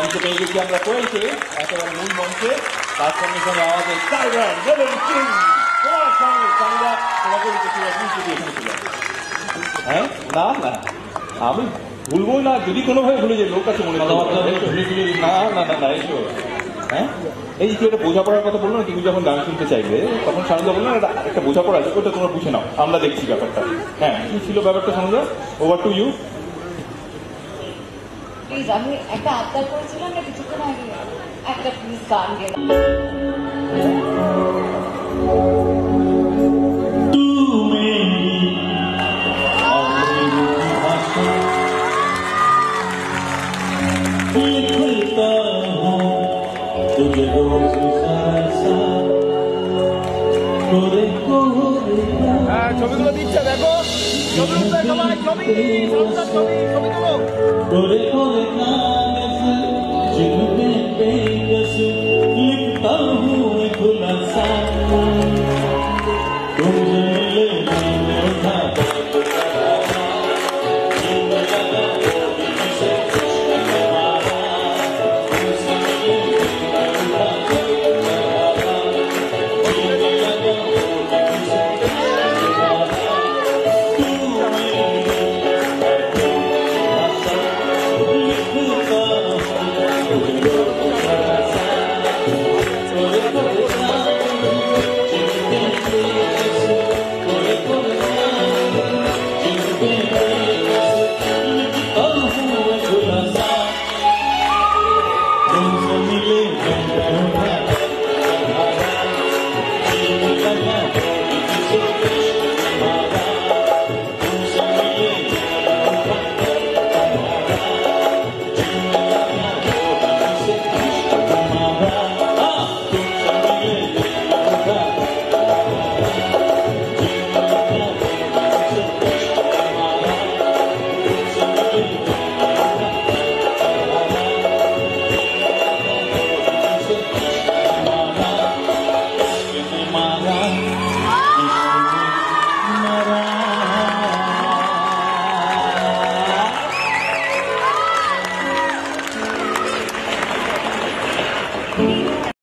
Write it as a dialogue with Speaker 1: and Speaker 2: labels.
Speaker 1: মঞ্চে পেয়ে গেছি আমরা কোয়েলকে, একেবারে মূল মঞ্চে। তার সঙ্গে সঙ্গে আমাদের টাইগার লেভেল কিং তোমার সঙ্গে চাঙ্গা তোমাকে হ্যাঁ না না আমি ভুলবই না, যদি কোনোভাবে ভুলে যাই লোক আছে মনে না না না না এসো। হ্যাঁ এই যে একটা বোঝাপড়ার কথা বললো না, তুমি যখন গান শুনতে চাইবে তখন সানুদা বললো না একটা বোঝাপড়া আছে, ওটা তোমরা বুঝে নাও, আমরা দেখছি ব্যাপারটা। হ্যাঁ কি ছিল ব্যাপারটা সানুদা? Over to you.
Speaker 2: প্লিজ আমি একটা আবদার করেছিলাম না কিছুক্ষণ আগে, একটা প্লিজ গান গেলাম।
Speaker 1: ছবিগুলো দিচ্ছে দেখো, ছবি সবাই ছবি ছবি ছবি তুলো।